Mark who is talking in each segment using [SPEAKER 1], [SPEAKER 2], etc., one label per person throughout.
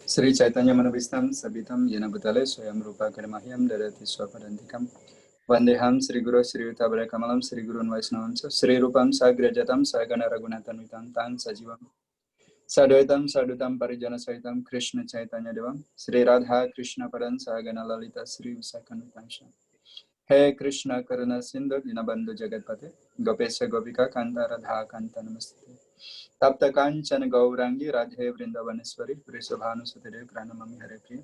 [SPEAKER 1] Sri Chaitanya Manovistam Sabitam Yena Bhutale Swayam Rupa Kadamahyam Dadati Swapadantikam Vandeham Sri Guru Sri Utabara Kamalam Sri Gurun Vaisnavam Sri Rupam Sagrajatam Sagana Raghunathan Vitam Tan Sajivam Sadvaitam Sadutam Parijana Saitam Krishna Chaitanya Devam Sri Radha Krishna Padan Sagana Lalita Sri Usakanutansha He Krishna Karuna Sindhu Dinabandhu Jagatpate Gopesha Gopika Kanta Radha Kanta Namaste Tapta Kancana Gaurangi Radhe Vrindavaneshwari Vrishabhanusutade Pranamami Hare Priya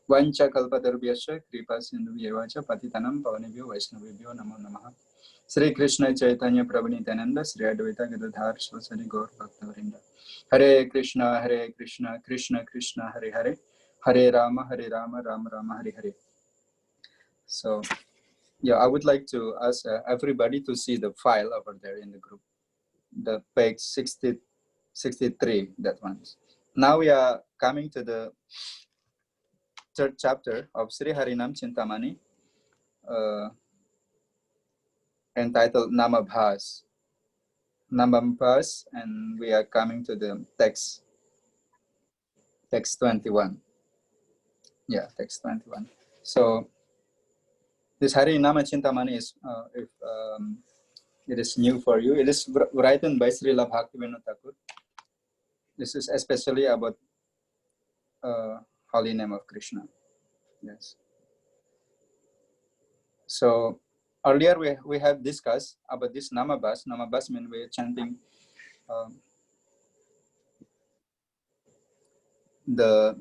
[SPEAKER 1] Vancha Kalpatarubhyascha Kripa Sindhu Yevacha Patitanam Pavanebhyo Vaishnavibhyo Namo Namaha Sri Krishna Chaitanya Prabhu Nityananda Sri Advaita Gadadhar Shvasari Gaur Bhaktavrinda Hare Krishna Krishna Krishna Hare Hare Hare Rama Rama Rama Hare Hare. So yeah, I would like to ask everybody to see the file over there in the group, the page 63, that one. Now we are coming to the third chapter of Sri Harinam Chintamani, entitled Namabhas, and we are coming to the text 21. Yeah, text 21. So this Harinam Chintamani is, if it is new for you, it is written by Srila Bhaktivinoda Thakur. This is especially about holy name of Krishna. Yes. So earlier we have discussed about this Namabhas. Namabhas means we are chanting the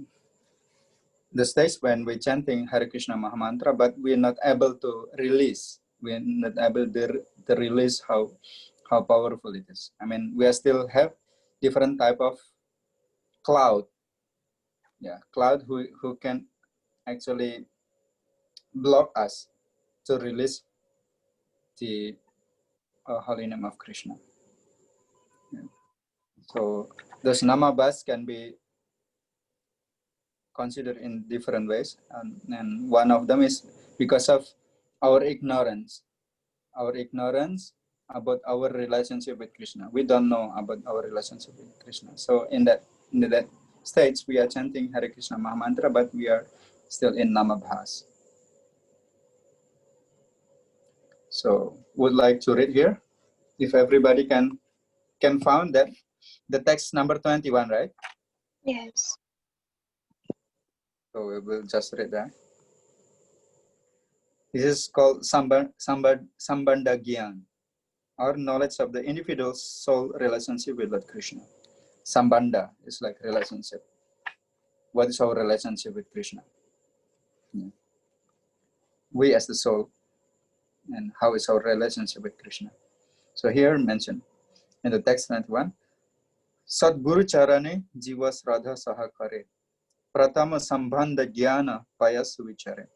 [SPEAKER 1] stage when we're chanting Hare Krishna Mahamantra, but we're not able to release. We're not able to release how powerful it is. I mean, we still have different type of cloud. Yeah, cloud who can actually block us to release the holy name of Krishna. Yeah. So those Namabhas can be considered in different ways, and one of them is because of our ignorance about our relationship with Krishna. We don't know about our relationship with Krishna. So in that stage, we are chanting Hare Krishna Mahamantra, but we are still in Namabhas. So would like to read here, if everybody can find that the text number 21, right?
[SPEAKER 2] Yes.
[SPEAKER 1] So we will just read that. This is called Sambandha Gyan, or knowledge of the individual's soul relationship with Lord Krishna. Sambandha is like relationship. What is our relationship with Krishna? Yeah. We as the soul, and how is our relationship with Krishna? So here mentioned in the text 91, Sadguru Charane Jiva Sradha Saha Kare, Pratama Sambandha Jnana Payas Vichare.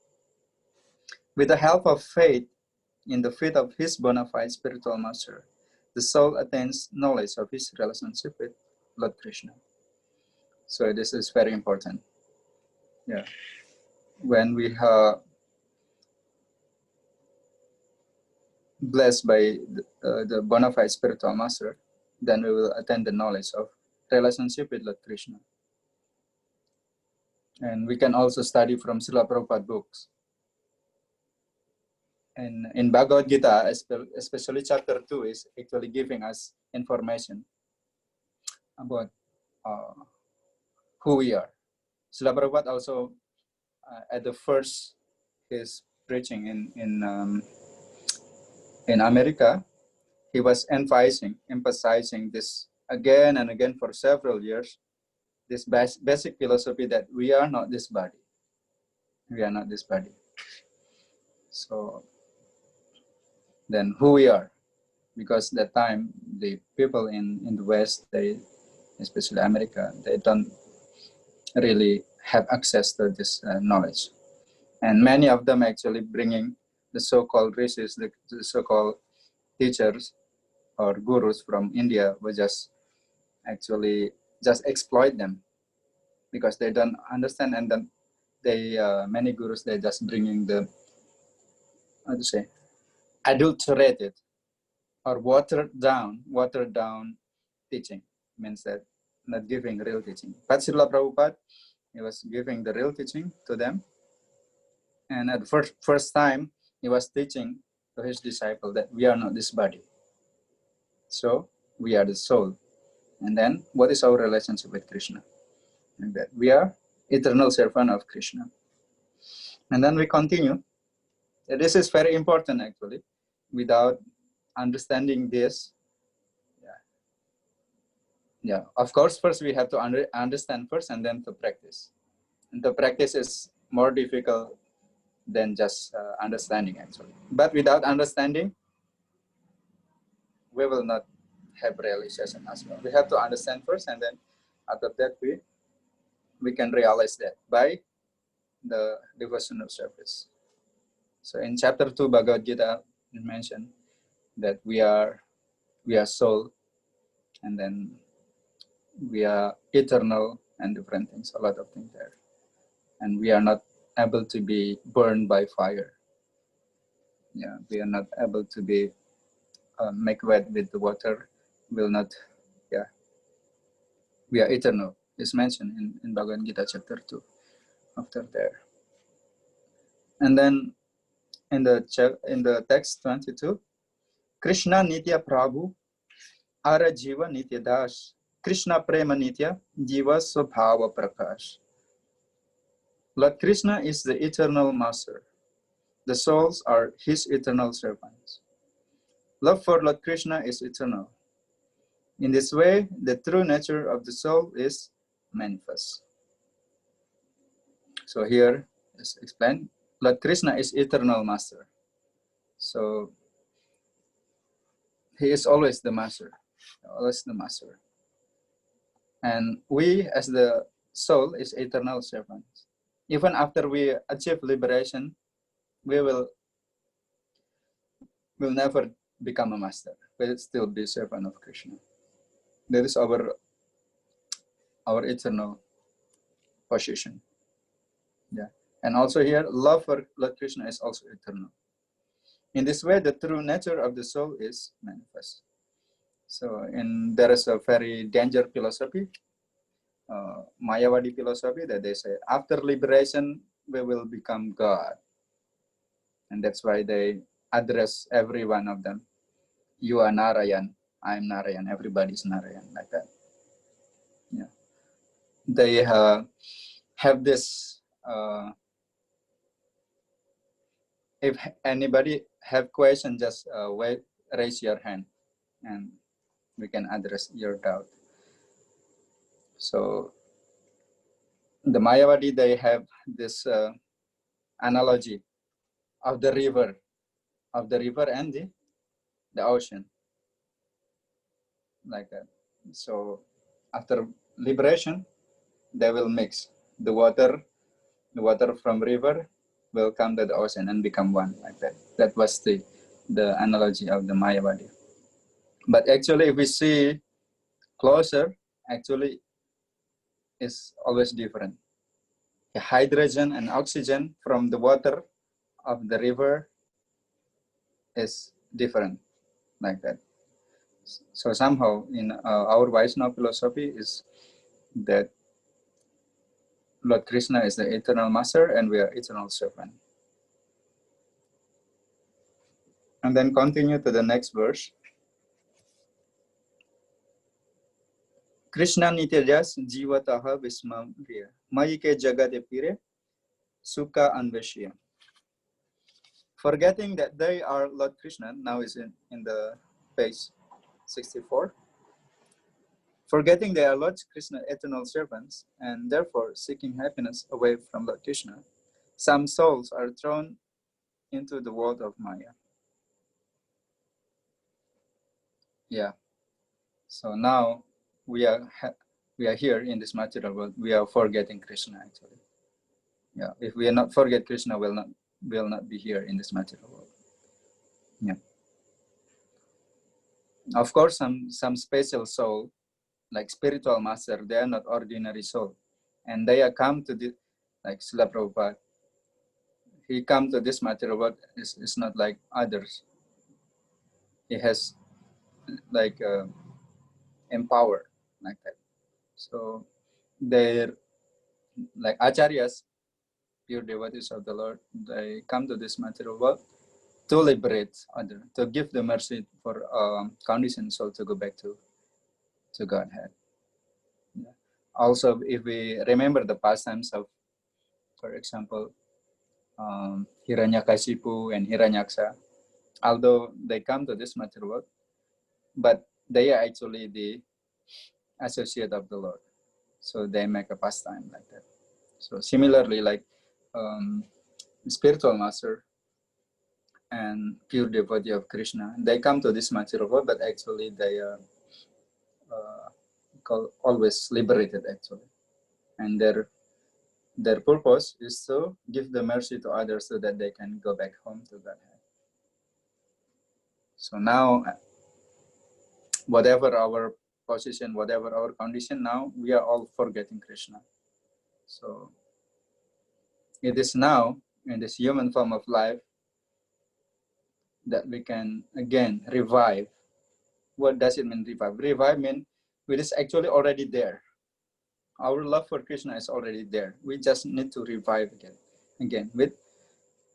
[SPEAKER 1] With the help of faith in the feet of his bona fide spiritual master, the soul attains knowledge of his relationship with Lord Krishna. So this is very important. Yeah. When we are blessed by the bona fide spiritual master, then we will attain the knowledge of relationship with Lord Krishna. And we can also study from Srila Prabhupada books. And in Bhagavad Gita, especially chapter 2 is actually giving us information about who we are. Srila Prabhupada also, at the first his preaching in America, he was emphasizing this again and again for several years, this basic philosophy that we are not this body. We are not this body. So then who we are? Because that time the people in the West, they, especially America, they don't really have access to this knowledge. And many of them actually bringing the so-called rishis, the so-called teachers or gurus from India, were just actually just exploit them because they don't understand, and then they many gurus, they just bringing the, how to say, adulterated or watered down teaching, means that not giving real teaching. But Srila Prabhupada, He was giving the real teaching to them. And at the first time, he was teaching to his disciple that we are not this body. So we are the soul. And then what is our relationship with Krishna? And that we are eternal servant of Krishna. And then we continue. This is very important actually. Without understanding this, of course, first we have to understand first and then to practice. And the practice is more difficult than just understanding actually. But without understanding, we will not have realization as well. We have to understand first, and then after that we can realize that by the devotional service. So in chapter 2 Bhagavad Gita, it mentioned that we are soul, and then we are eternal and different things, a lot of things there. And we are not able to be burned by fire. Yeah, we are not able to be make wet with the water. Will not, we are eternal. It's mentioned in Bhagavad Gita chapter 2 after there. And then in the text 22, Krishna Nitya Prabhu Ara Jiva Nitya Das Krishna Prema Nitya Jiva Swabhava Prakash. Lord Krishna is the eternal master. The souls are his eternal servants. Love for Lord Krishna is eternal. In this way, the true nature of the soul is manifest. So here is explained, Lord Krishna is eternal master. So he is always the master, always the master. And we as the soul is eternal servants. Even after we achieve liberation, we will never become a master. We'll still be servant of Krishna. That is our eternal position. Yeah. And also here, love for Lord Krishna is also eternal. In this way, the true nature of the soul is manifest. So there is a very dangerous philosophy, Mayavadi philosophy, that they say after liberation, we will become God. And that's why they address every one of them. You are Narayan, I'm Narayan, everybody's Narayan, like that. Yeah. They have this, if anybody have question, just raise your hand and we can address your doubt. So the Mayavadi, they have this analogy of the river and the ocean, like that. So after liberation, they will mix the water from river will come to the ocean and become one, like that. That was the analogy of the Mayavadi. But actually, if we see closer, actually is always different. The hydrogen and oxygen from the water of the river is different, like that. So somehow in our Vaishnava philosophy is that Lord Krishna is the eternal master and we are eternal servant. And then continue to the next verse. Krishna nityajas jivataha vismamriya mayike jagade pire sukha anveshya. Forgetting that they are Lord Krishna, now is in the page 64. Forgetting they are Lord Krishna eternal servants and therefore seeking happiness away from Lord Krishna, some souls are thrown into the world of Maya. Yeah. So now we are here in this material world. We are forgetting Krishna actually. Yeah. If we are not forget Krishna, will not be here in this material world. Yeah. Of course, some special soul, like spiritual master, they are not ordinary soul, and they are come to the like Srila Prabhupada. He come to this material world is not like others. He has like empower like that. So their like acharyas, pure devotees of the Lord, they come to this material world to liberate other, to give the mercy for conditioned soul to go back to Godhead. Yeah. Also, if we remember the pastimes of, for example, Hiranyakashipu and Hiranyaksa, although they come to this material world, but they are actually the associate of the Lord. So they make a pastime like that. So similarly, like spiritual master and pure devotee of Krishna, they come to this material world, but actually they are always liberated actually. And their purpose is to give the mercy to others so that they can go back home to Godhead. So now, whatever our position, whatever our condition, now we are all forgetting Krishna. So it is now in this human form of life that we can again revive. What does it mean, revive? Revive means it is actually already there. Our love for Krishna is already there. We just need to revive again with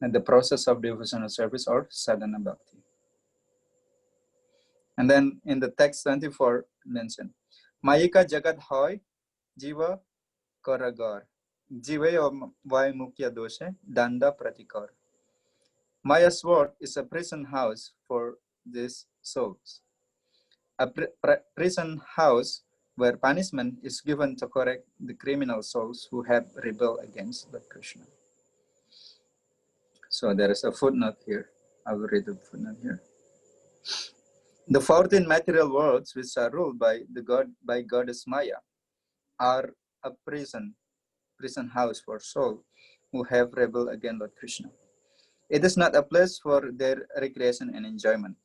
[SPEAKER 1] the process of devotional service or sadhana bhakti. And then in the text 24 mentioned, Mayika jagat hoy jiva karagar, jiva vai mukya doshe danda pratikar. Maya's world is a prison house for these souls. A prison house where punishment is given to correct the criminal souls who have rebelled against Lord Krishna. So there is a footnote here. I will read the footnote here. The 14 material worlds which are ruled by goddess Maya are a prison house for souls who have rebelled against Lord Krishna. It is not a place for their recreation and enjoyment.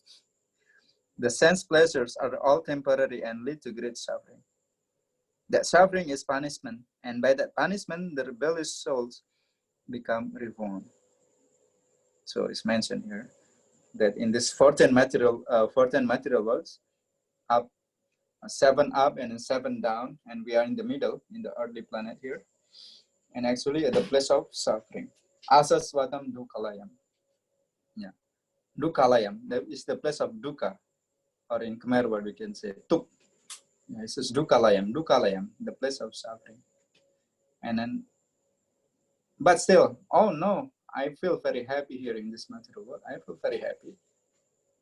[SPEAKER 1] The sense pleasures are all temporary and lead to great suffering. That suffering is punishment, and by that punishment, the rebellious souls become reformed. So it's mentioned here that in this 14 material worlds, up 7 up and 7 down, and we are in the middle in the earthly planet here, and actually at the place of suffering. Asaswatam dukalayam. Yeah, dukalayam. That is the place of dukkha, or in Khmer word we can say tuk. Yeah, it says dukalayam, the place of suffering. And then, but still, oh no, I feel very happy here in this material world. I feel very happy.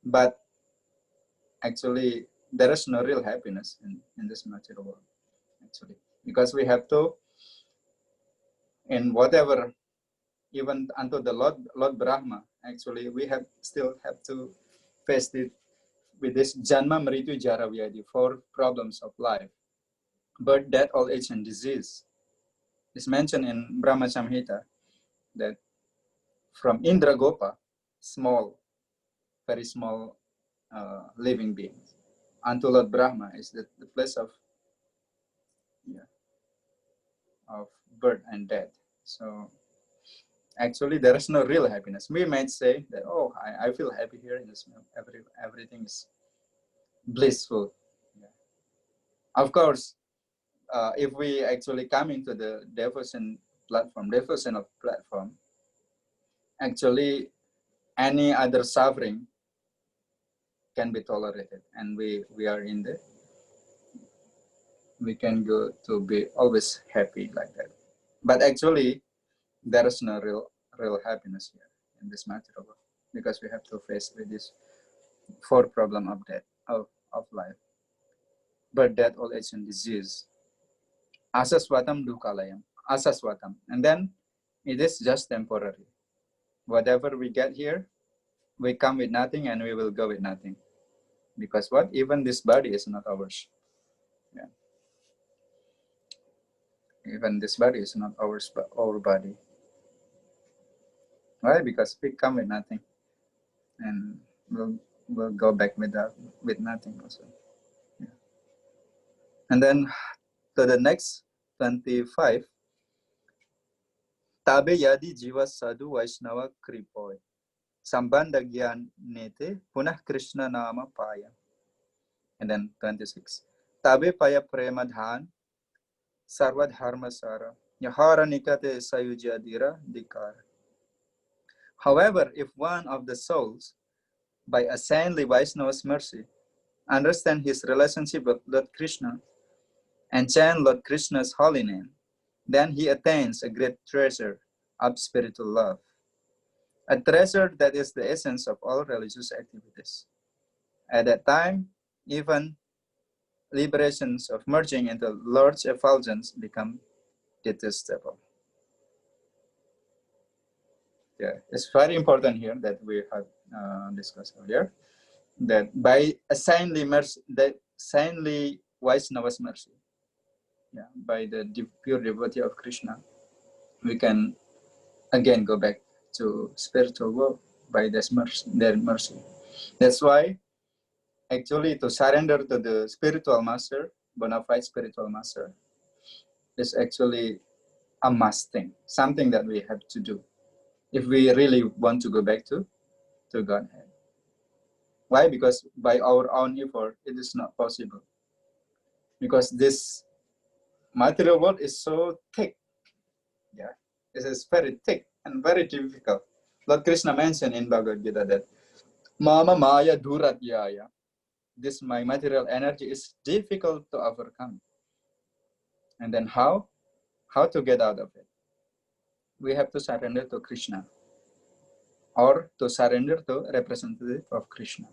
[SPEAKER 1] But actually, there is no real happiness in this material world, actually. Because we have to, in whatever, even unto the Lord Brahma, actually, we still have to face it with this Janma Mritu Jara Vyadi, 4 problems of life. Birth, death, old age, and disease. It's mentioned in Brahma Samhita that from Indra Gopa, small, very small living beings, unto Lord Brahma is the place of birth and death. So actually, there is no real happiness. We might say that, oh, I feel happy here in this, everything is blissful. Yeah. Of course, if we actually come into the devotional platform, actually any other suffering can be tolerated, and we are in the, we can go to be always happy like that. But actually, there is no real happiness here in this material world, because we have to face with this 4 problem of death of life: birth, death, old age, and disease. Asaswatam dukalayam, asaswatam, and then it is just temporary. Whatever we get here, we come with nothing and we will go with nothing. Because what? Even this body is not ours. Yeah. Even this body is not ours, but our body. Why? Because we come with nothing, and we'll go back with nothing also. Yeah. And then to the next 25. Tabe yadi jiva sadhu vaishnava kripoy. Sambandha gyan nete punah Krishna nama paya. And then 26. Tabe paya prema dhan sarva dharma sara Yahara nikate sayujadira dikar. However, if one of the souls, by a saintly Vaishnava's mercy, understand his relationship with Lord Krishna and chant Lord Krishna's holy name, then he attains a great treasure of spiritual love, a treasure that is the essence of all religious activities. At that time, even liberations of merging into Lord's effulgence become detestable. Yeah, it's very important here that we have discussed earlier, that by a saintly mercy, the saintly Vaishnava's mercy, yeah, by the pure devotee of Krishna, we can again go back to spiritual world by this mercy, their mercy. That's why actually to surrender to the spiritual master, bona fide spiritual master, is actually a must thing, something that we have to do if we really want to go back to Godhead. Why? Because by our own effort, it is not possible. Because this material world is so thick. Yeah, it is very thick and very difficult. Lord Krishna mentioned in Bhagavad Gita that Mama Maya Duratyaya. This my material energy is difficult to overcome. And then how? How to get out of it? We have to surrender to Krishna, or to surrender to representative of Krishna,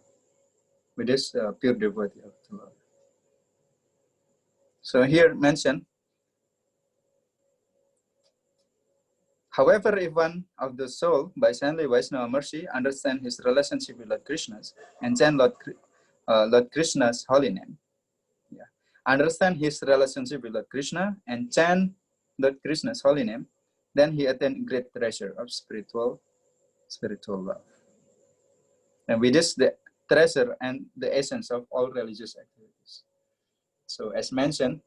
[SPEAKER 1] which is pure devotee of the Lord. So here mentioned, however, if one of the soul, by saintly Vaishnava mercy, understand his relationship with Lord Krishna's and chant Lord Krishna's holy name, yeah, understand his relationship with Lord Krishna and chant Lord Krishna's holy name, then he attains great treasure of spiritual love. And which is the treasure and the essence of all religious activities. So as mentioned,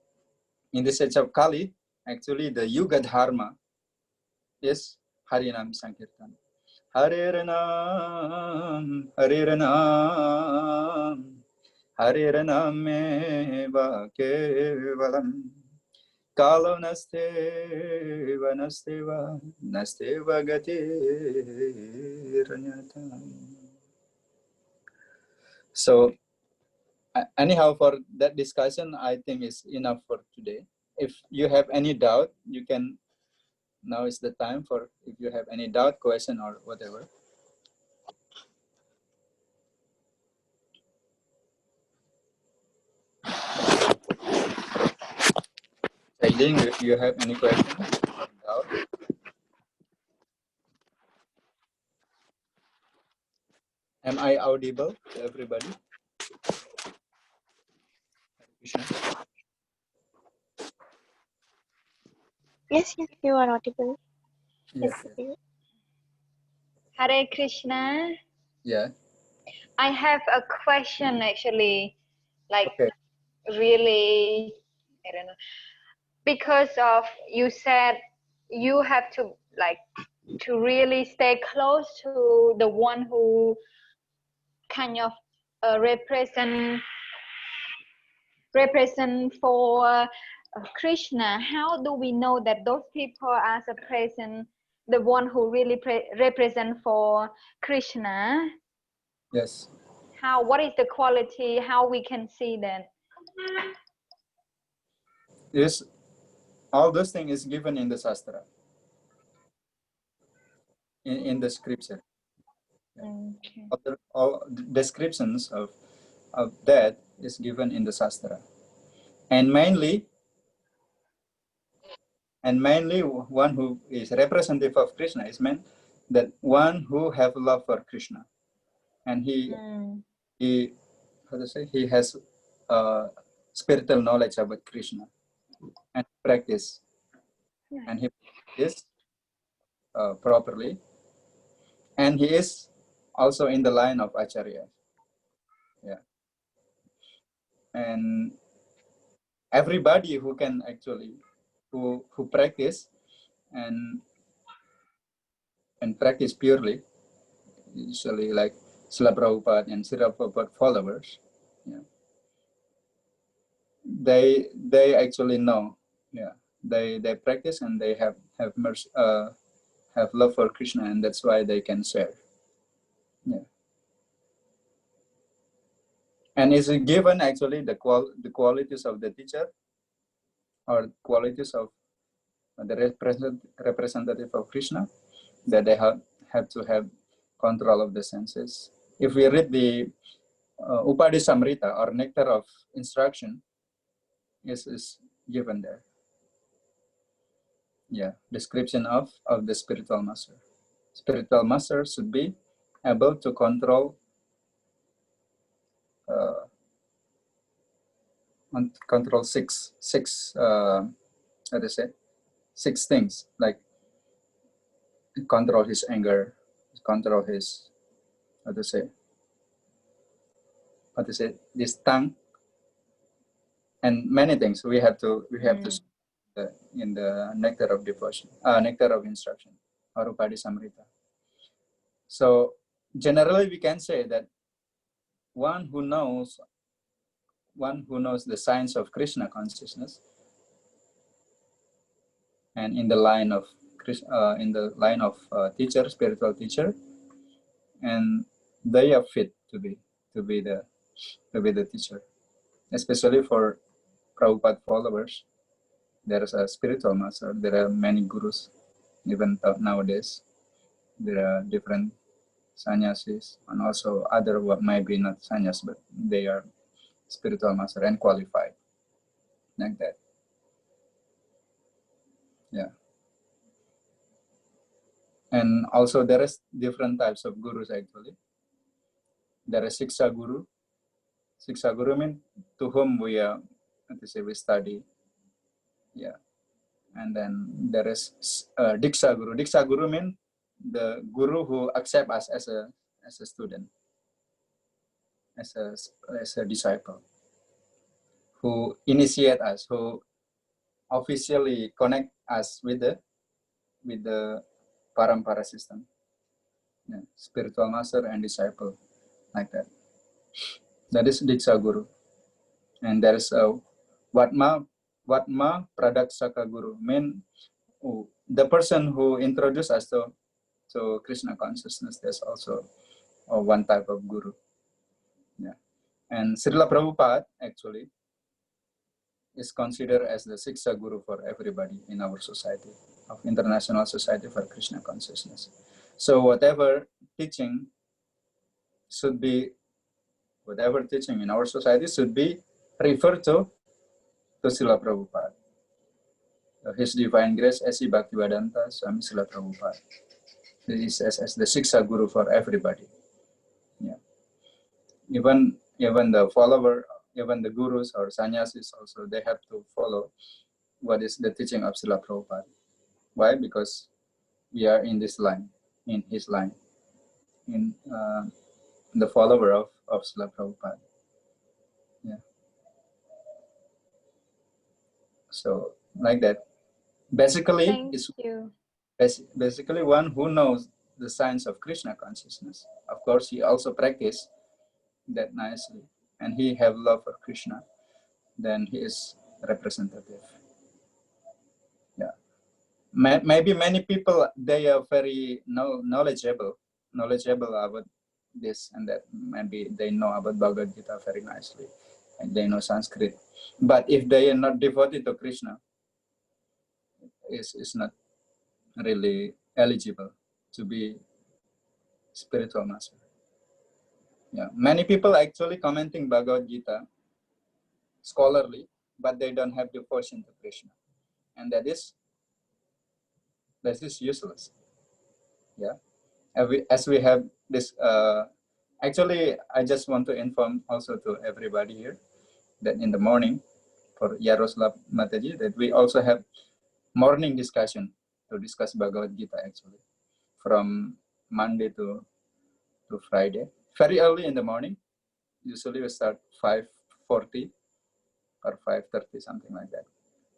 [SPEAKER 1] in this age of Kali, actually the Yuga Dharma is Harinam Sankirtan. Hare Ranam, Hare Ranam, Hare Ranameva Kevalam. Kalo Nasteva Nasteva Nasteva Gati Ranyatam. So anyhow, for that discussion, I think is enough for today. If you have any doubt, you can, now is the time for, if you have any doubt, question, or whatever. Aileen, if you have any question or doubt. Am I audible to everybody?
[SPEAKER 2] Yes, you are audible.
[SPEAKER 1] Yes.
[SPEAKER 3] Hare Krishna.
[SPEAKER 1] Yeah.
[SPEAKER 3] I have a question actually, like
[SPEAKER 1] Okay.
[SPEAKER 3] really, I don't know, because of you said you have to like to really stay close to the one who kind of represent for Krishna. How do we know that those people are the present, the one who really represent for Krishna?
[SPEAKER 1] Yes.
[SPEAKER 3] What is the quality? How we can see that?
[SPEAKER 1] Yes. All those things is given in the Shastra, in the scripture.
[SPEAKER 3] Okay.
[SPEAKER 1] All descriptions of that is given in the Shastra. And mainly one who is representative of Krishna is meant that one who have love for Krishna, and he how to say, he has spiritual knowledge about Krishna and practice, and he is properly, and he is also in the line of Acharya. Yeah, and everybody who can actually who practice and practice purely, usually like Srila Prabhupada and Srila Prabhupada followers, yeah, they actually know, yeah, they practice and they have mercy, have love for Krishna, and that's why they can share. Yeah. And is it given actually the qualities of the teacher or qualities of the representative of Krishna, that they have to have control of the senses. If we read the Upadi Samrita or Nectar of Instruction, is given there. Yeah, description of the spiritual master. Spiritual master should be able to control six how to say, six things, like control his anger, control his how to say this tongue, and many things we have to in the nectar of devotion, nectar of instruction, or Upadi Samrita. So generally we can say that one who knows the science of Krishna consciousness, and in the line of teacher, spiritual teacher, and they are fit to be the teacher, especially for Prabhupada followers. There is a spiritual master. There are many gurus, even nowadays. There are different sannyasis, and also other what might be not sannyas, but they are spiritual master and qualified, like that. Yeah. And also there is different types of gurus actually. There is Siksha Guru. Siksha Guru means to whom we we study. Yeah. And then there is Diksha Guru. Diksha Guru means the guru who accept us as a student, as a disciple, who initiate us, who officially connect us with the parampara system. Yeah. Spiritual master and disciple, like that. That is Diksha Guru. And there is a Vatma Pradaksaka Guru, mean the person who introduced us to Krishna consciousness. There's also one type of guru. Yeah. And Srila Prabhupada actually is considered as the Siksha Guru for everybody in our society, of International Society for Krishna Consciousness. So whatever teaching in our society should be referred to Srila Prabhupada. His Divine Grace S.E. Bhaktivedanta Swami Srila Prabhupada. This is as the Siksha Guru for everybody. Yeah. Even the follower, even the gurus or sannyasis also, they have to follow what is the teaching of Srila Prabhupada. Why? Because we are in this line, in his line, in the follower of Srila Prabhupada. Yeah. So like that. Basically, basically one who knows the science of Krishna consciousness. Of course, he also practiced that nicely, and he have love for Krishna. Then he is representative. Yeah. Maybe many people, they are very knowledgeable about this and that. Maybe they know about Bhagavad Gita very nicely, and they know Sanskrit. But if they are not devoted to Krishna, is not really eligible to be spiritual master. Yeah, many people actually commenting Bhagavad Gita scholarly, but they don't have devotion to Krishna, and that is useless. Yeah, as we have this. Actually, I just want to inform also to everybody here that in the morning for Yaroslav Mataji, that we also have morning discussion to discuss Bhagavad Gita actually from Monday to Friday, very early in the morning. Usually we start 5:40 or 5:30, something like that.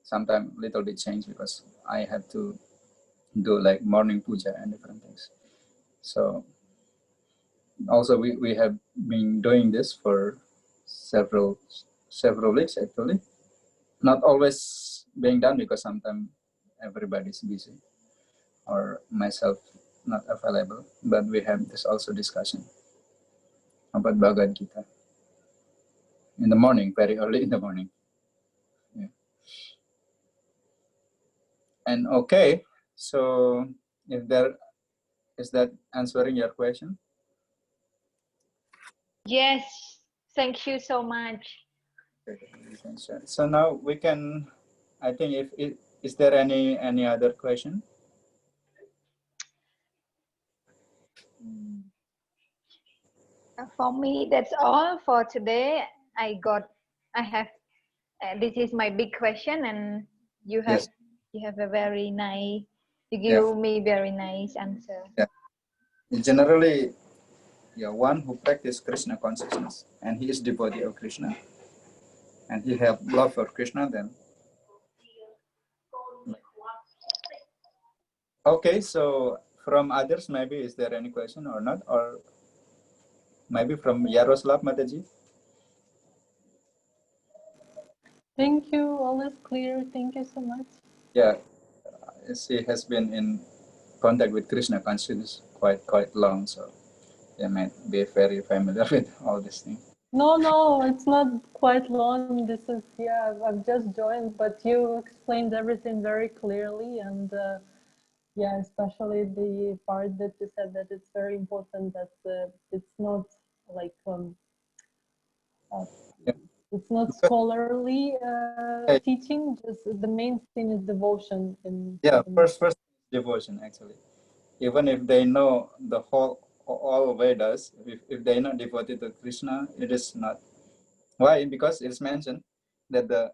[SPEAKER 1] Sometimes little bit change because I have to do like morning puja and different things. So also we have been doing this for several weeks actually. Not always being done because sometimes everybody's busy or myself not available. But we have this also discussion about Bhagavad Gita in the morning, very early in the morning. Yeah. And okay, so if there is that answering your question?
[SPEAKER 3] Yes, thank you so much.
[SPEAKER 1] Okay, you can share. So now we can. I think if is there any other question?
[SPEAKER 3] For me, that's all for today. I have. This is my big question, and you have
[SPEAKER 1] Yes.
[SPEAKER 3] a very nice. You
[SPEAKER 1] Yeah.
[SPEAKER 3] give me very nice answer.
[SPEAKER 1] Yeah. Generally, yeah, one who practice Krishna consciousness and he is devotee of Krishna and he have love for Krishna, then okay. So from others, maybe is there any question or not, or maybe from Yaroslav Mataji?
[SPEAKER 4] Thank you. All is clear. Thank you so much.
[SPEAKER 1] Yeah, she has been in contact with Krishna consciousness quite long, so they might be very familiar with all these things.
[SPEAKER 4] No, it's not quite long. This is, yeah, I've just joined, but you explained everything very clearly. And yeah, especially the part that you said that it's very important that it's not like,
[SPEAKER 1] Yeah.
[SPEAKER 4] it's not
[SPEAKER 1] Because,
[SPEAKER 4] scholarly
[SPEAKER 1] hey,
[SPEAKER 4] teaching, just the main thing is devotion.
[SPEAKER 1] yeah, first devotion actually. Even if they know the whole all Vedas, if they are not devoted to Krishna, it is not. Why? Because it's mentioned that the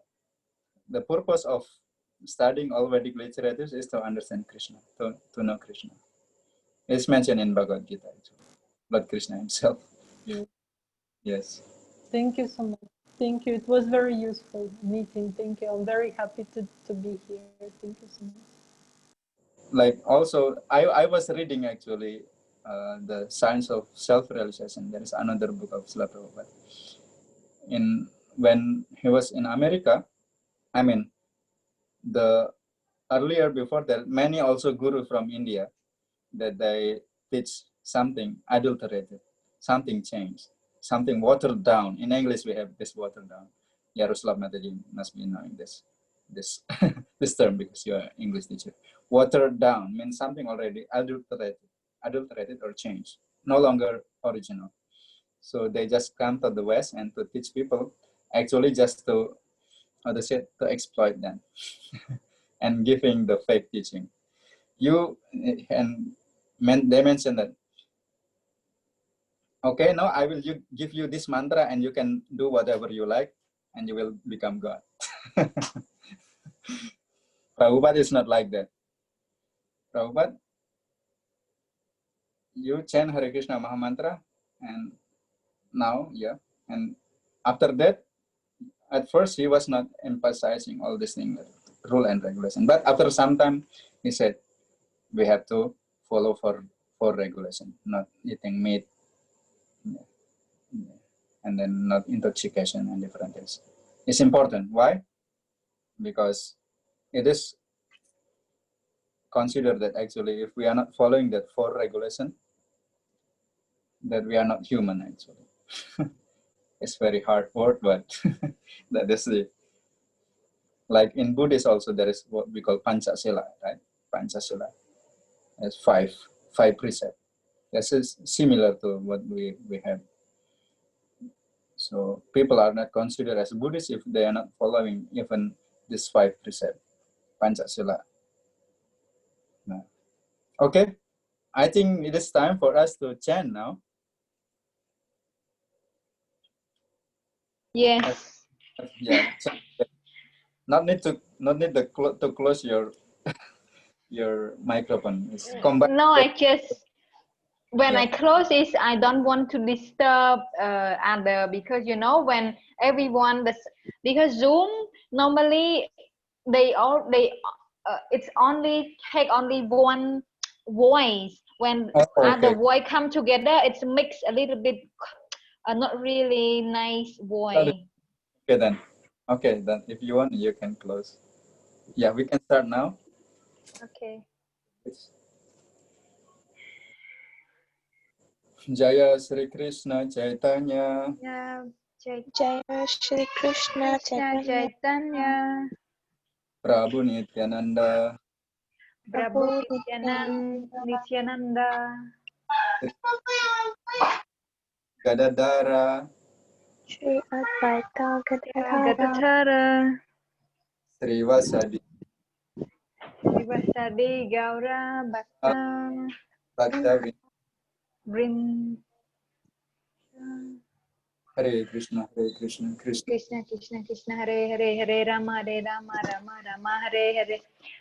[SPEAKER 1] purpose of studying all Vedic literatures is to understand Krishna, to know Krishna. It's mentioned in Bhagavad Gita, actually, Lord Krishna himself.
[SPEAKER 4] Yeah.
[SPEAKER 1] Yes.
[SPEAKER 4] Thank you so much. Thank you. It was very useful meeting. Thank you. I'm very happy to be here. Thank you so much.
[SPEAKER 1] Like also, I was reading actually the Science of Self-Realization. There is another book of Srila Prabhupada. When he was in America, I mean, the earlier before that, many also guru from India that they teach something adulterated, something changed, something watered down. In English, we have this watered down. Yaroslav Mataji must be knowing this this term because you are an English teacher. Watered down means something already adulterated or changed, no longer original. So they just come to the West and to teach people, actually just to, how to say, to exploit them and giving the fake teaching. You and they mentioned that, okay, now I will give you this mantra and you can do whatever you like and you will become God. Prabhupada is not like that. Prabhupada, you chant Hare Krishna Maha Mantra and now, yeah. And after that, at first he was not emphasizing all these things, rule and regulation. But after some time, he said, we have to follow for regulation, not eating meat, and then not intoxication and different things. It's important. Why? Because it is considered that actually if we are not following that four regulation, that we are not human actually. It's very hard word, but that is the, like in Buddhist also there is what we call Panchasila, right? Panchasila. There's five precepts. This is similar to what we have. So people are not considered as Buddhists if they are not following even this five precepts, Panchasila. No. Okay, I think it is time for us to chant now.
[SPEAKER 3] Yes.
[SPEAKER 1] Yeah, not need to close your microphone. It's combined.
[SPEAKER 3] No, I just when
[SPEAKER 1] Yeah.
[SPEAKER 3] I close it, I don't want to disturb other, because when everyone because Zoom normally it's only take only one voice. When
[SPEAKER 1] Oh,
[SPEAKER 3] other
[SPEAKER 1] okay.
[SPEAKER 3] voice come together, it's mix a little bit not really nice voice.
[SPEAKER 1] Okay then. Okay then. If you want, you can close. Yeah, we can start now.
[SPEAKER 3] Okay.
[SPEAKER 1] Jaya Sri Krishna Chaitanya
[SPEAKER 3] Yeah.
[SPEAKER 2] Jaya Shri Krishna
[SPEAKER 3] Krishna
[SPEAKER 2] Chaitanya
[SPEAKER 3] Chaitanya,
[SPEAKER 1] Prabhu Nityananda
[SPEAKER 3] Prabhu
[SPEAKER 2] Prabhu Nityananda
[SPEAKER 3] Nityananda,
[SPEAKER 1] Gadadara
[SPEAKER 2] Shri Advaita Gadadhara
[SPEAKER 3] Gadadhara,
[SPEAKER 1] Srivasadi
[SPEAKER 3] Srivasadi Gaura Bhakta
[SPEAKER 1] Bhakta
[SPEAKER 3] Vrinda.
[SPEAKER 1] Hare Krishna Krishna
[SPEAKER 3] Krishna Krishna Krishna Hare Hare Hare Rama Rama Rama Hare Hare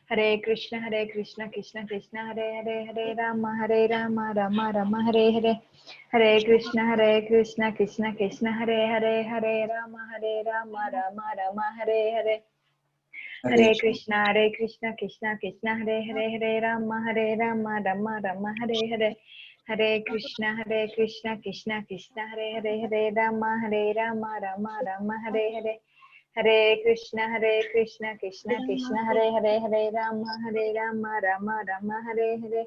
[SPEAKER 3] Hare Krishna Krishna Krishna Hare Hare Hare Rama Rama Hare Hare Hare Krishna Krishna Krishna Hare Hare Hare Rama Rama Hare Hare Hare Krishna Krishna Krishna Hare Hare Rama Rama Hare Hare Hare Krishna Krishna Krishna Hare Hare Rama Rama Hare Hare Hare Krishna Krishna Hare Rama Rama Hare Hare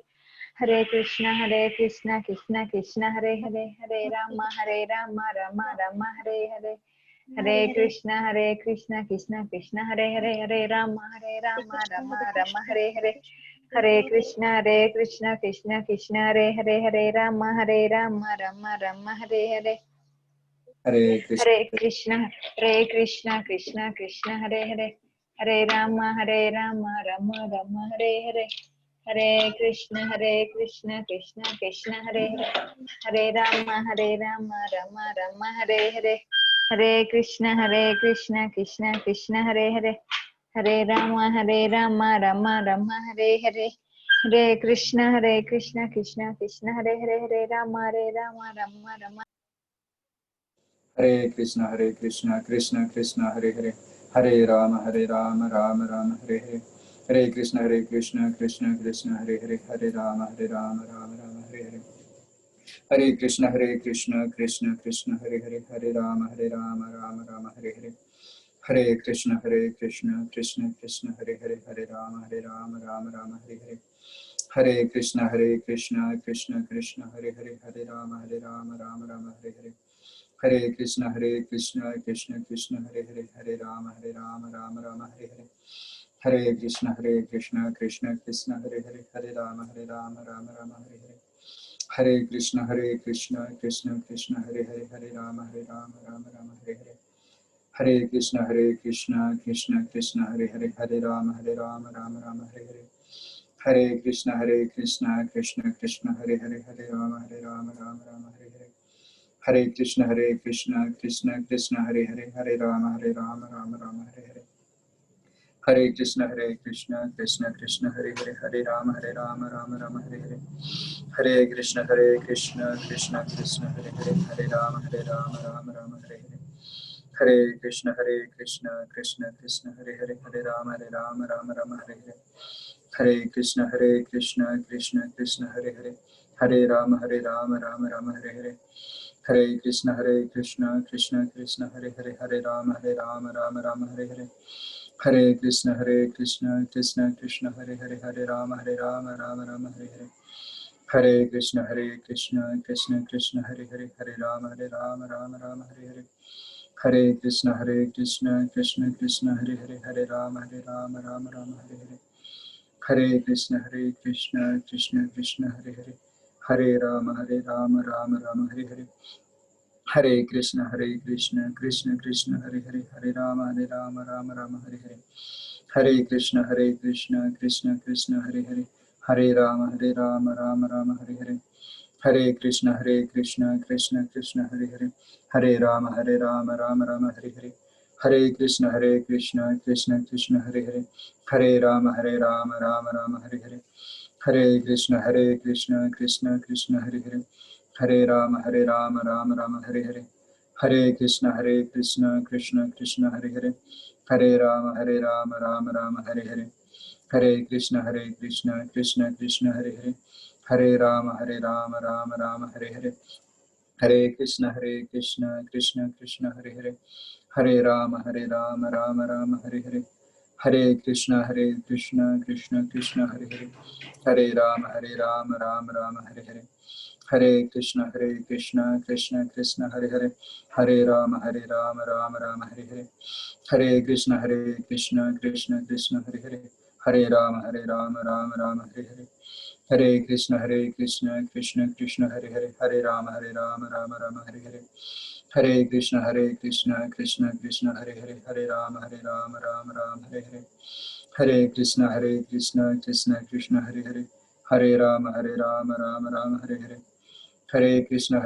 [SPEAKER 3] Hare Krishna Krishna Hare Rama Hare Hare Hare Krishna Krishna Krishna Hare Rama Hare Hare Hare Krishna Krishna Hare Rama Hare Hare
[SPEAKER 1] Hare Krishna
[SPEAKER 3] Hare Krishna Krishna Hare Rama Rama Hare Hare Hare Krishna Krishna Krishna Hare Rama Rama Hare Hare Hare Krishna Krishna Hare Rama Rama Hare Hare Hare Krishna Krishna Hare Rama Rama
[SPEAKER 1] Hare Krishna Krishna Krishna Hare Hare Hare Rama Rama Rama Hare Hare Hare Krishna Krishna Krishna Hare Hare Hare Rama Rama Rama Hare Hare Hare Krishna Krishna Krishna Hare Hare Hare Rama Rama Rama Hare Hare Hare Krishna Krishna Krishna Hare Hare Hare Rama Rama Rama Hare Hare Hare Krishna Krishna Krishna Hare Hare Hare Rama Rama Rama Hare Hare Hare Krishna Krishna Krishna Hare Hare Hare Rama Rama Rama Hare Hare Hare Krishna Krishna Krishna Hare Hare Hare Rama Rama Rama Hare Hare Hare Krishna Krishna Krishna Hare Hare Hare Rama Rama Rama Hare Hare Hare Krishna Krishna Krishna Hare Hare Hare Rama Rama Rama Hare Hare Hare Krishna Krishna Krishna Hare Hare Hare Rama Rama Rama Hare Hare Hare Krishna Krishna Krishna Hare Hare Hare Rama Rama Rama Hare Hare Hare Krishna Krishna Krishna Hare Hare Hare Rama Rama Rama Hare Hare Hare Krishna Krishna Krishna Hare Hare Hare Rama Rama Rama Hare Hare Hare Krishna Krishna Krishna Hare Hare Hare Rama Rama Hare Hare Hare Krishna Krishna Krishna Hare Hare Hare Rama Rama Rama Hare Hare Hare Krishna Krishna Krishna Hare Hare Hare Rama Rama Rama Hare Hare Hare Krishna Krishna Krishna Hare Hare Hare Rama Rama Rama Hare Hare Hare Krishna Krishna Krishna Hare Hare Hare Rama Rama Rama Hare Hare Hare Krishna Krishna Krishna Hare Hare Hare Rama Rama Rama Hare Hare Hare Krishna Krishna Krishna Hare Hare Hare Rama Rama Rama Hare Hare Hare Krishna Krishna Krishna Hare Hare Hare Rama Rama Rama Hare Hare Hare Krishna Krishna Krishna Hare Hare Hare Rama Rama Rama Hare Hare Hare Krishna Krishna Krishna Hare Hare Hare Rama Rama Rama Hare Hare Hare Krishna Krishna Krishna Hare Hare Hare Rama Rama Rama Hare Hare Hare Krishna Krishna Krishna Hare Hare Hare Rama Rama Rama Hare Hare Hare Krishna Krishna Krishna Hare Hare Hare Rama Rama Rama Hare Hare Hare Krishna Krishna Krishna Hare Hare Hare Rama Rama Rama Hare Hare Hare Krishna Krishna Krishna Hare Hare Hare Rama Rama Rama Hare Hare Hare Krishna, Krishna Krishna, Hare Hare, Hare Rama, Rama Rama, Hare Hare. Hare Krishna, Krishna Krishna, Hare Hare, Hare Rama, Rama Rama, Hare Hare. Hare Krishna, Krishna Krishna, Hare Hare, Hare Rama, Rama Rama, Hare Hare. Hare Krishna, Krishna Krishna, Hare Hare, Hare Rama, Rama Rama, Hare Hare. Hare Krishna, Krishna Krishna, Hare Hare, Hare Rama, Rama Rama, Hare Hare. Hare Krishna, Krishna Krishna, Hare Hare, Hare Rama, Rama Rama, Hare Hare. Hare Krishna,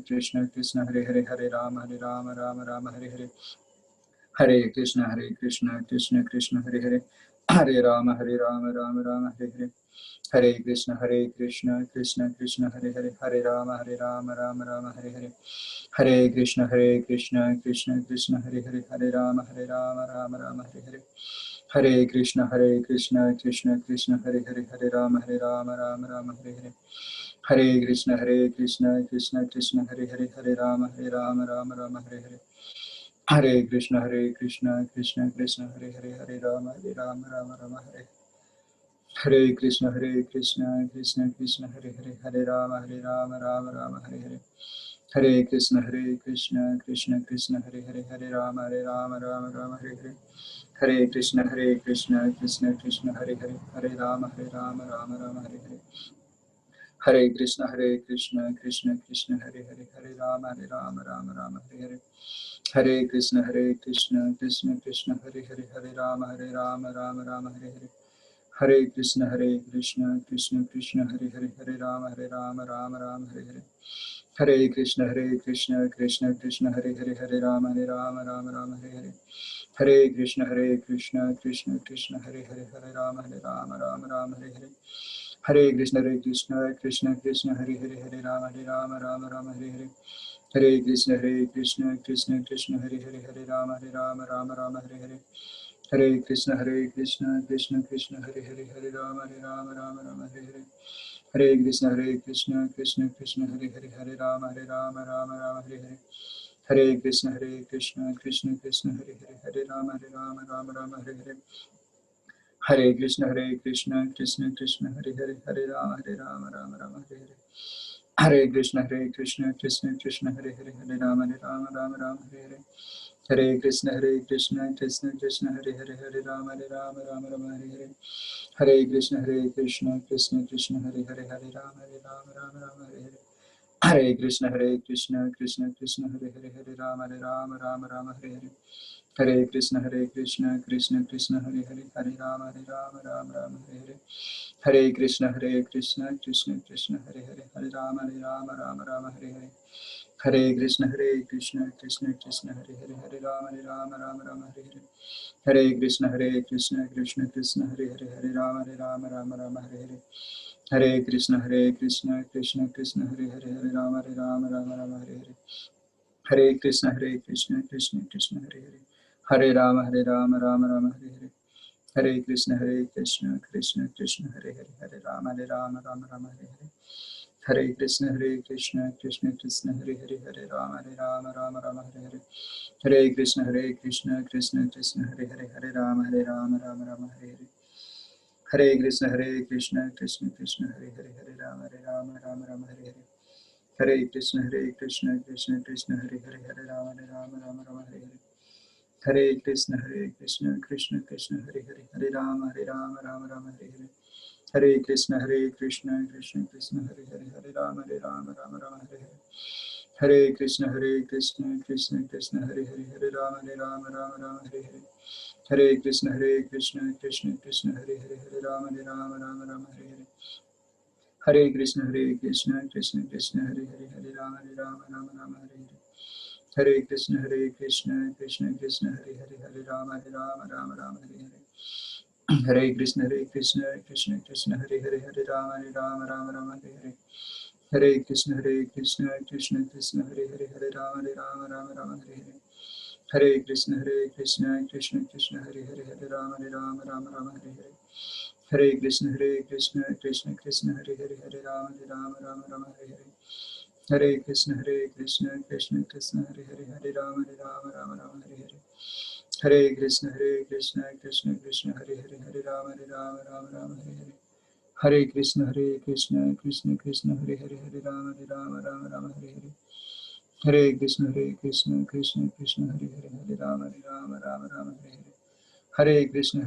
[SPEAKER 1] Krishna Krishna, Hare Hare, Hare Rama, Rama Rama, Hare Hare. Hare Krishna, Krishna Krishna, Hare Hare, Hare Rama, Rama Rama, Hare Hare. Hare Krishna, Krishna Krishna, Hare Hare, Hare Rama, Rama Rama, Hare Hare. Hare Krishna, Krishna Krishna, Hare Hare, Hare Rama, Rama Rama, Hare Hare. Hare Krishna, Krishna Krishna, Hare Hare, Hare Rama, Rama Rama, Hare Hare. Hare Krishna, Krishna Krishna, Hare Hare, Hare Rama, Rama Rama, Hare Hare. Hare Krishna, Krishna Krishna, Hare Hare, Hare Rama, Rama Rama, Hare. Hare Krishna, Krishna Krishna, Hare Hare, Hare Rama, Rama Rama, Hare Hare. Hare Krishna, Krishna Krishna, Hare Hare, Hare Rama, Rama Rama, Hare Hare. Hare Krishna, Krishna Krishna, Hare Hare, Hare Rama, Rama Rama, Hare Hare. Hare Krishna, Krishna Krishna, Hare Hare, Hare Rama, Rama Rama, Hare Hare. Hare Krishna, Krishna Krishna, Hare Hare, Hare Rama, Rama Rama, Hare Hare. Hare Krishna, Krishna Krishna, Hare Hare, Hare Rama, Rama Rama, Hare Hare. Hare Krishna, Krishna Krishna, Hare Hare, Hare Rama, Rama Rama, Hare Hare. Hare Krishna, Krishna Krishna, Hare Hare, Hare Rama, Rama Rama, Hare Hare. Hare Krishna, Krishna Krishna, Hare Hare, Hare Rama, Rama, Hare Hare. Hare Krishna, Krishna Krishna, Hare Hare, Hare Rama, Rama, Hare Hare. Hare Krishna, Krishna Krishna, Hare Hare, Hare Rama, Rama, Hare Hare. Hare Krishna, Krishna Krishna, Hare Hare, Hare Rama, Rama, Hare Hare. Hare Krishna, Krishna Krishna, Hare Hare, Hare Rama, Rama, Hare Hare. Hare Krishna, Krishna Krishna, Hare Hare, Hare Rama, Rama, Hare Hare. Hare Krishna, Krishna Krishna, Hare Hare, Hare Rama, Rama, Hare Hare. Hare Krishna, Krishna Krishna, Hare Hare, Hare Rama, Rama, Hare Hare. Hare Krishna, Krishna Krishna, Hare Hare, Hare Rama, Rama, Hare Hare. Hare Krishna, Krishna Krishna, Hare Hare, Hare Rama, Rama, Hare Hare. Hare Krishna, Krishna Krishna, Hare Hare, Hare Rama, Rama, Hare Hare. Hare Krishna, Krishna Krishna, Hare Hare, Hare Rama, Rama, Hare Hare. Hare Krishna, Krishna Krishna, Hare Hare, Hare Rama, Rama, Hare Hare. Hare Krishna, Krishna Krishna, Hare Hare, Hare Rama, Hare Hare. Hare Krishna, Krishna Krishna, Hare Hare, Hare Rama, Rama, Hare Hare. Hare Krishna, Krishna Krishna, Hare Hare. Hare Rama, Rama, Hare Hare. Hare Krishna, Krishna Krishna, Hare Hare, Hare Rama, Rama, Hare Hare. Hare Krishna, Krishna Krishna, Hare Hare, Hare Rama, Rama, Hare Hare. Hare Krishna, Krishna Krishna, Hare Hare, Hare Rama, Rama, Hare Hare. Hare Krishna, Krishna Krishna, Hare Hare, Hare Rama, Rama, Hare Hare. Hare Krishna, Krishna Krishna, Hare Hare, Hare Rama, Rama, Hare Hare. Hare Krishna, Krishna Krishna, Hare Hare, Hare Rama, Rama, Hare Hare. Hare Krishna, Krishna Krishna, Hare Hare, Hare Rama, Rama, Hare Hare. Hare Krishna, Krishna Krishna, Hare Hare, Hare Rama, Rama, Hare Hare. Hare Krishna, Krishna Krishna, Hare Hare, Hare Rama, Rama, Hare Hare. Hare Krishna, Krishna Krishna, Hare Hare, Hare Rama, Rama, Hare Hare. Hare Krishna, Krishna Krishna, Hare Hare, Hare Rama, Rama, Hare Hare. Hare Krishna, Krishna Krishna, Hare Hare, Hare Rama, Rama, Hare Hare. Hare Krishna, Krishna Krishna, Hare Hare, Hare Rama, Hare Hare. Hare Krishna, Krishna Krishna, Hare Hare, Hare Rama, Hare Hare. Hare Krishna, Krishna Hare Hare, Hare Rama, Hare Hare. Hare Krishna, Krishna Krishna, Hare Hare, Hare Rama, Rama, Hare Hare. Hare Krishna, Krishna Krishna, Hare Hare, Hare Rama, Rama Rama, Hare Hare. Hare Krishna, Krishna Krishna, Hare Hare, Hare Rama, Rama Rama, Hare Hare. Hare Krishna, Krishna Krishna, Hare Hare, Hare Rama, Rama Rama, Hare Hare. Hare Krishna,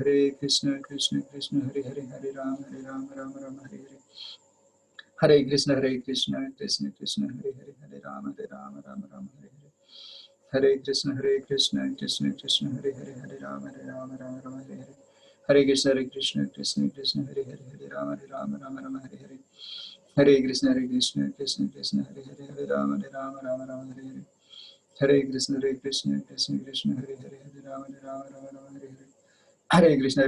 [SPEAKER 1] Krishna Krishna, Hare Hare, Hare Rama, Rama Rama, Hare Hare. Hare Krishna, Krishna Krishna, Hare Hare, Hare Rama, Rama Rama, Hare Hare. Hare Krishna, Krishna Krishna, Hare Hare, Hare Rama, Rama, Hare Hare. Hare Krishna, Krishna Hare Hare, Hare Rama, Rama, Hare Hare. Hare Krishna, Krishna Hare Hare, Hare Rama, Rama, Hare Hare. Hare Krishna, Krishna Hare Hare, Hare Rama, Rama, Hare Hare. Hare Krishna,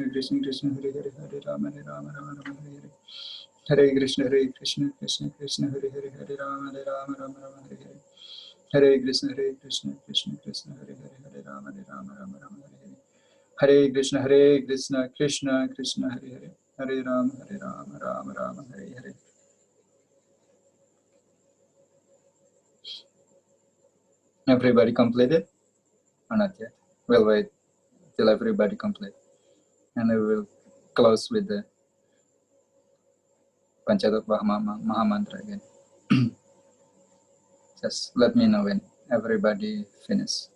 [SPEAKER 1] Krishna Hare Hare, Hare Rama, Rama, Hare Hare. Hare Krishna, Krishna Hare Hare, Hare Rama, Rama, Hare Hare. Hare Krishna, Krishna Hare Hare, Hare Rama, Rama, Hare Hare. Hare Krishna, Krishna Hare Hare, Hare Rama, Rama, Hare Hare. Everybody completed or not yet? We'll wait till everybody complete, and I will close with the Panchatattva Maha Mantra again. Just let me know when everybody finish.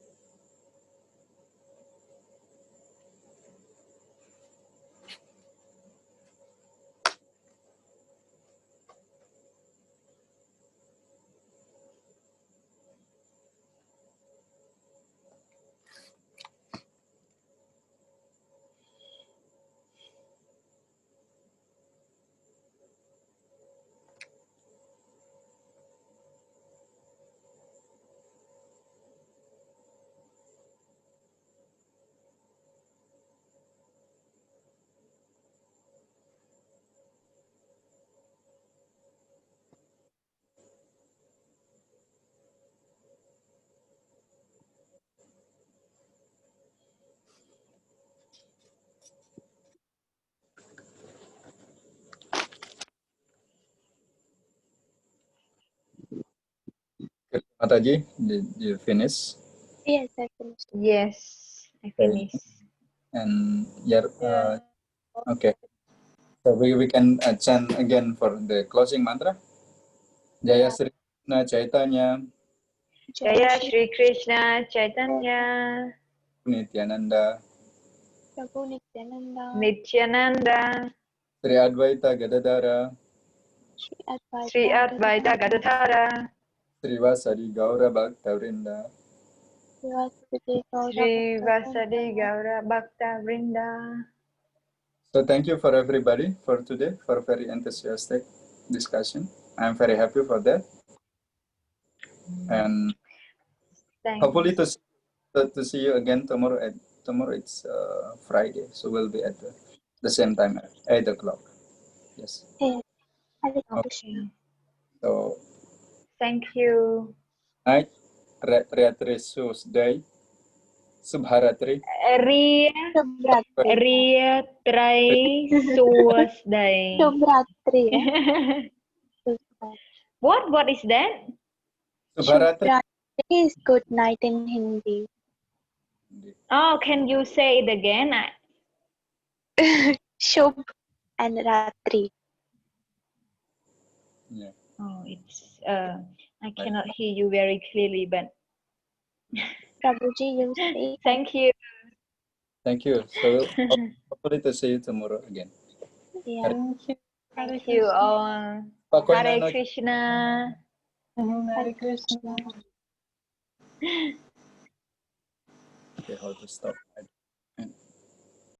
[SPEAKER 1] Mataji, did you finish?
[SPEAKER 2] Yes, I finished.
[SPEAKER 3] Yes, I finished.
[SPEAKER 1] And yeah,
[SPEAKER 4] Yeah.
[SPEAKER 1] okay. So we can chant again for the closing mantra. Jaya
[SPEAKER 2] Yeah.
[SPEAKER 1] Sri Krishna Chaitanya
[SPEAKER 3] Jaya Shri Krishna Chaitanya
[SPEAKER 1] Nityananda
[SPEAKER 2] Prabhu Nityananda,
[SPEAKER 3] Nityananda
[SPEAKER 1] Sri Advaita Gadadara
[SPEAKER 2] Sri
[SPEAKER 3] Sri
[SPEAKER 2] Advaita
[SPEAKER 3] Advaita Gadadhara
[SPEAKER 1] Sri Vasari Gaura Bhaktavrinda.
[SPEAKER 2] Vasudeva Gaura
[SPEAKER 3] Sri
[SPEAKER 2] Bhakta
[SPEAKER 3] Vasadi Gaura Bhakta Vrinda.
[SPEAKER 1] So thank you for everybody for today for very enthusiastic discussion. I'm very happy for that, and hopefully
[SPEAKER 3] Thanks.
[SPEAKER 1] to see you again tomorrow. Tomorrow it's Friday, so we'll be at the same time at 8 o'clock. Yes.
[SPEAKER 2] Yes, Hare
[SPEAKER 1] Okay.
[SPEAKER 2] Krishna.
[SPEAKER 1] So
[SPEAKER 3] Thank you.
[SPEAKER 1] night, Ratri Tuesday, Subharatri.
[SPEAKER 3] Ria
[SPEAKER 2] Shubhratri.
[SPEAKER 3] Ria Trai Suwasday.
[SPEAKER 2] Shubhratri. Shubhratri.
[SPEAKER 3] What is that?
[SPEAKER 1] Subharatri.
[SPEAKER 2] Shubhratri is good night in Hindi.
[SPEAKER 3] Oh, can you say it again?
[SPEAKER 2] Shubh and Ratri.
[SPEAKER 1] Yeah.
[SPEAKER 3] Oh, it's I cannot hear you very clearly, but
[SPEAKER 2] Prabhuji, you say.
[SPEAKER 3] thank you.
[SPEAKER 1] Thank you. So hopefully to see you tomorrow again.
[SPEAKER 2] Yeah.
[SPEAKER 4] Thank you. Hare
[SPEAKER 3] Thank you
[SPEAKER 4] Krishna.
[SPEAKER 3] all.
[SPEAKER 1] Pakoy
[SPEAKER 3] Hare
[SPEAKER 1] na
[SPEAKER 3] Krishna.
[SPEAKER 4] Hare Krishna.
[SPEAKER 1] Okay, how to stop?